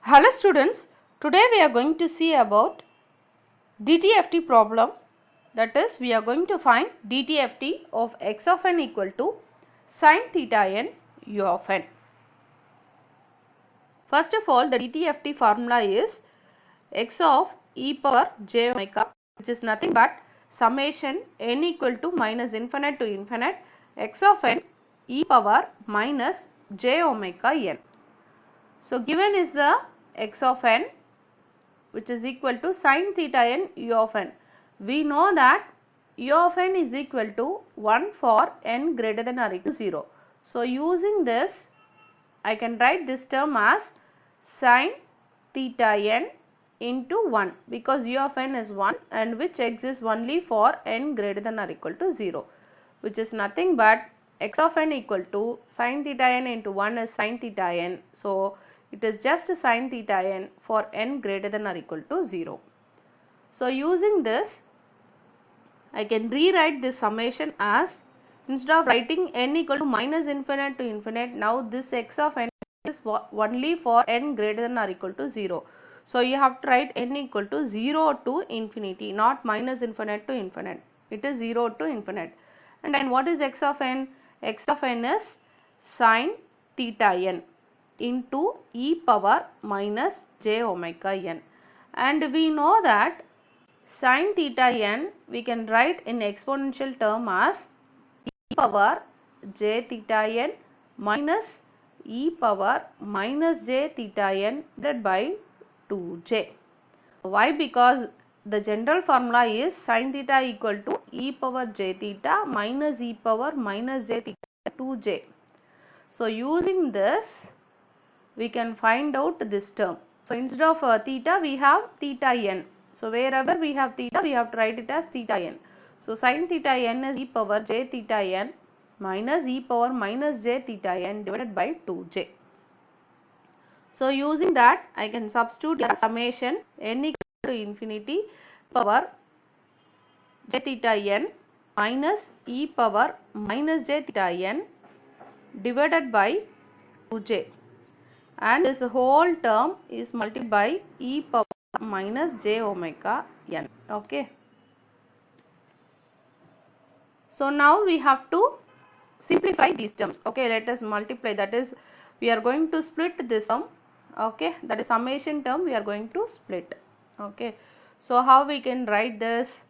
Hello students, today we are going to see about DTFT problem, that is we are going to find DTFT of x of n equal to sin theta n u of n. First of all, the DTFT formula is x of e power j omega, which is nothing but summation n equal to minus infinite to infinite x of n e power minus j omega n. So given is the x of n, which is equal to sin theta n u of n. We know that u of n is equal to 1 for n greater than or equal to 0. So using this, I can write this term as sin theta n into 1, because u of n is 1 and which exists only for n greater than or equal to 0, which is nothing but x of n equal to sin theta n into 1 is sin theta n. So it is just sin theta n for n greater than or equal to 0. So using this, I can rewrite this summation as, instead of writing n equal to minus infinite to infinite, now this x of n is only for n greater than or equal to 0. So you have to write n equal to 0 to infinity, not minus infinite to infinite. It is 0 to infinite. And then what is x of n? X of n is sin theta n into e power minus j omega n. And we know that sin theta n we can write in exponential term as e power j theta n minus e power minus j theta n divided by 2j. Why? Because the general formula is sin theta equal to e power j theta minus e power minus j theta 2j. So using this, we can find out this term. So instead of theta, we have theta n. So wherever we have theta, we have to write it as theta n. So sin theta n is e power j theta n minus e power minus j theta n divided by 2j. So using that, I can substitute the summation n equal to infinity power j theta n minus e power minus j theta n divided by 2j. And this whole term is multiplied by e power minus j omega n. Okay. So now we have to simplify these terms. Okay, let us multiply. That is, we are going to split this term. Okay, that is summation term we are going to split. Okay, so how we can write this?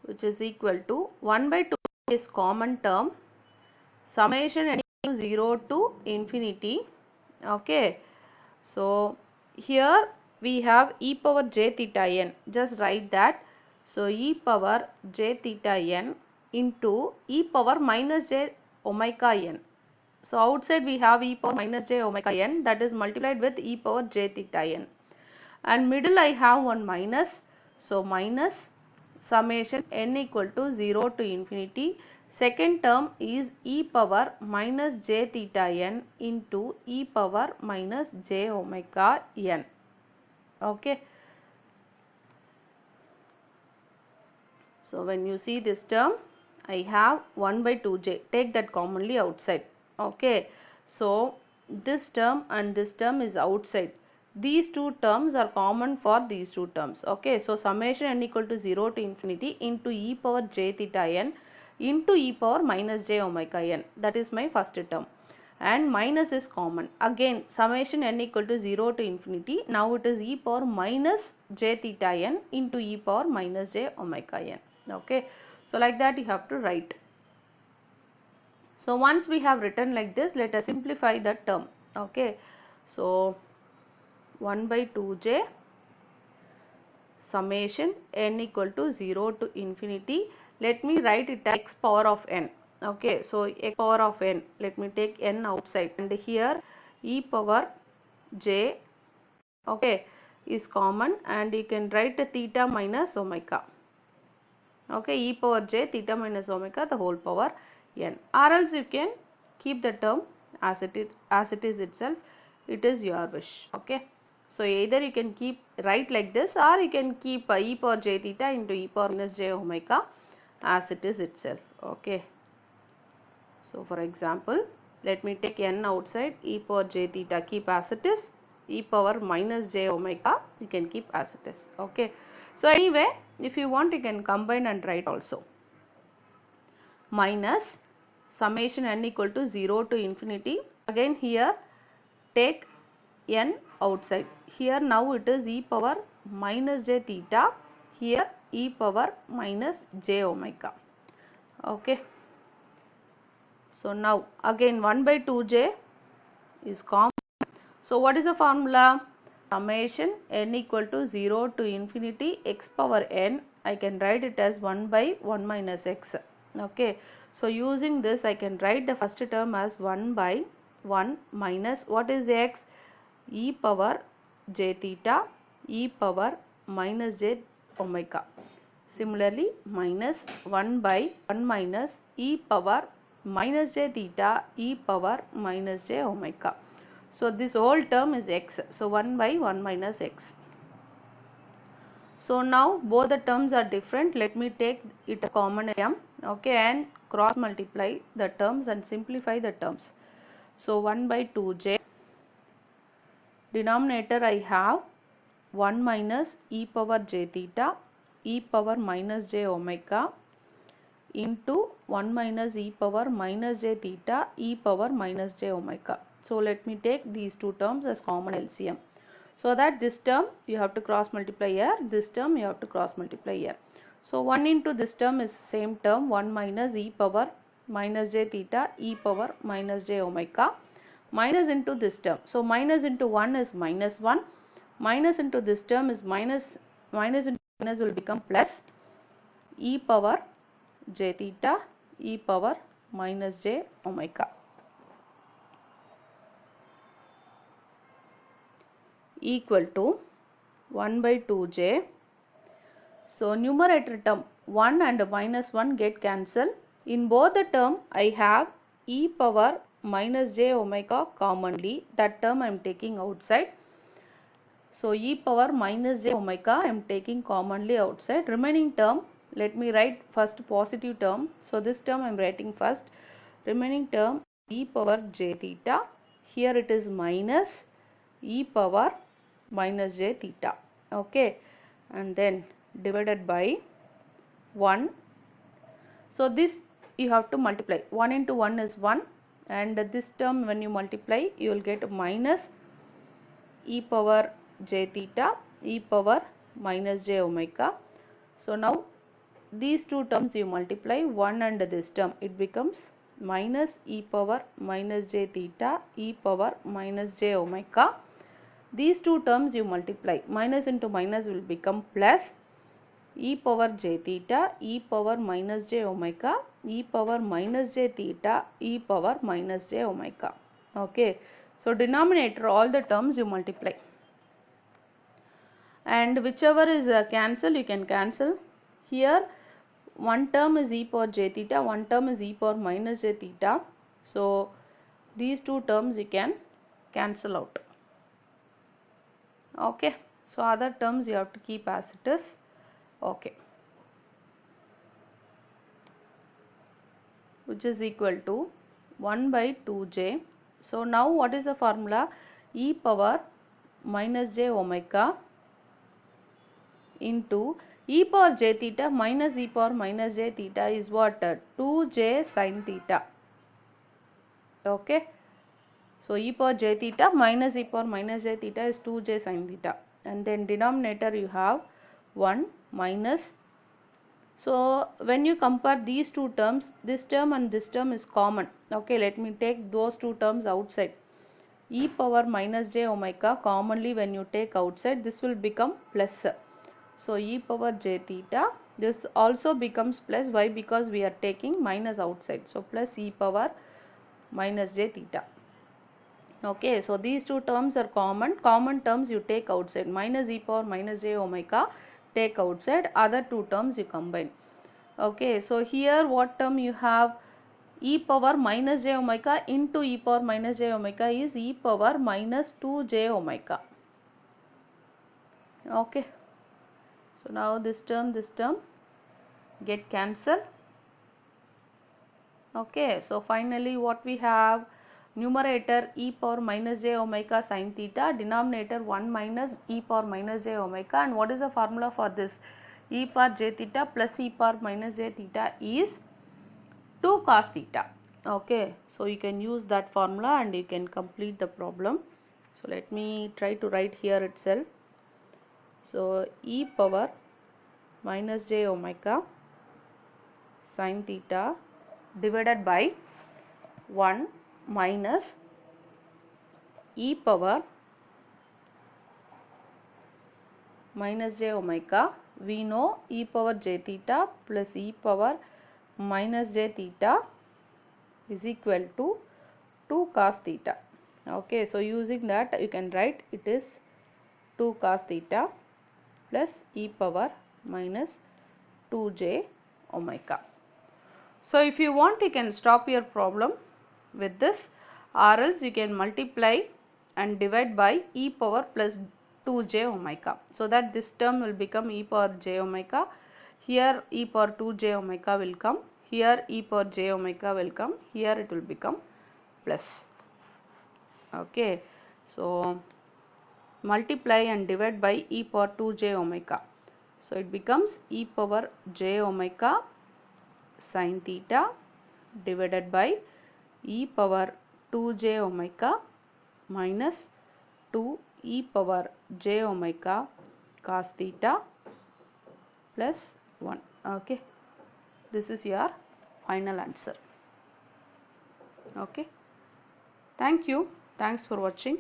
Which is equal to 1 by 2 is common term. Summation n equal to 0 to infinity. Okay, so here we have e power j theta n. Just write that. So e power j theta n into e power minus j omega n. So outside we have e power minus j omega n, that is multiplied with e power j theta n. And middle I have one minus. So minus summation n equal to 0 to infinity. Second term is e power minus j theta n into e power minus j omega n. Okay. So when you see this term, I have 1 by 2j. Take that commonly outside. Okay. So this term and this term is outside. These two terms are common for these two terms. Okay. So summation n equal to 0 to infinity into e power j theta n into e power minus j omega n. That is my first term. And minus is common. Again, summation n equal to 0 to infinity. Now it is e power minus j theta n into e power minus j omega n. Okay. So like that you have to write. So once we have written like this, let us simplify the term. Okay. So 1 by 2j summation n equal to 0 to infinity. Let me write it as x power of n. Okay, so x power of n, let me take n outside, and here e power j, okay, is common, and you can write theta minus omega. Okay, e power j theta minus omega the whole power n, or else you can keep the term as it is itself. It is your wish. Okay. So either you can keep write like this, or you can keep e power j theta into e power minus j omega as it is itself. Okay. So for example, let me take n outside, e power j theta keep as it is, e power minus j omega you can keep as it is. Okay. So anyway, if you want you can combine and write also. Minus summation n equal to 0 to infinity. Again here take n outside. Here now it is e power minus j theta. Here e power minus j omega. Okay. So now again 1 by 2j is common. So what is the formula? Summation n equal to 0 to infinity x power n. I can write it as 1 by 1 minus x. Okay. So using this I can write the first term as 1 by 1 minus what is x? E power j theta e power minus j omega. Similarly minus 1 by 1 minus e power minus j theta e power minus j omega. So this whole term is x. So 1 by 1 minus x. So now both the terms are different. Let me take it a common m. Okay, and cross multiply the terms and simplify the terms. So 1 by 2j. Denominator I have 1 minus e power j theta e power minus j omega into 1 minus e power minus j theta e power minus j omega. So let me take these two terms as common LCM. So that this term you have to cross multiply here, this term you have to cross multiply here. So 1 into this term is same term 1 minus e power minus j theta e power minus j omega minus into this term. So minus into 1 is minus 1, minus into this term is minus into minus will become plus e power j theta e power minus j omega equal to 1 by 2j. So numerator term 1 and minus 1 get cancelled. In both the term I have e power minus j omega commonly. That term I am taking outside. So e power minus j omega I am taking commonly outside. Remaining term, let me write first positive term. So this term I am writing first. Remaining term e power j theta. Here it is minus e power minus j theta. Okay. And then divided by 1. So this you have to multiply. 1 into 1 is 1. And this term when you multiply you will get minus e power j theta e power minus j omega. So now these two terms you multiply 1 and this term, it becomes minus e power minus j theta e power minus j omega. These two terms you multiply, minus into minus will become plus e power j theta e power minus j omega e power minus j theta e power minus j omega. Okay. So denominator all the terms you multiply. And whichever is cancel, you can cancel. Here one term is e power j theta, one term is e power minus j theta. So these two terms you can cancel out. Okay. So other terms you have to keep as it is. Okay. Which is equal to 1 by 2j. So now what is the formula? E power minus j omega into e power j theta minus e power minus j theta is what? 2j sin theta. Okay. So e power j theta minus e power minus j theta is 2j sin theta. And then denominator you have 1 minus. So when you compare these two terms, this term and this term is common. Okay, let me take those two terms outside. E power minus j omega commonly when you take outside, this will become plus. So e power j theta, this also becomes plus. Why? Because we are taking minus outside. So plus e power minus j theta. Okay, so these two terms are common. Common terms you take outside. Minus e power minus j omega take outside. Other two terms you combine. Okay, so here what term you have? E power minus j omega into e power minus j omega is e power minus 2j omega. Okay. So now this term get cancelled. Okay. So finally what we have? numerator e power minus j omega sin theta, denominator 1 minus e power minus j omega. And what is the formula for this? E power j theta plus e power minus j theta is 2 cos theta. Okay, so you can use that formula and you can complete the problem. So let me try to write here itself. So e power minus j omega sin theta divided by 1 minus e power minus j omega. We know e power j theta plus e power minus j theta is equal to 2 cos theta. Okay, so using that you can write it is 2 cos theta plus e power minus 2j omega. So if you want, you can stop your problem with this, or else you can multiply and divide by e power plus 2j omega, so that this term will become e power j omega. Here e power 2j omega will come, here e power j omega will come, here it will become plus. Okay, so multiply and divide by e power 2j omega. So it becomes e power j omega sin theta divided by e power 2j omega minus 2 e power j omega cos theta plus 1. Okay, this is your final answer. Okay, thank you. Thanks for watching.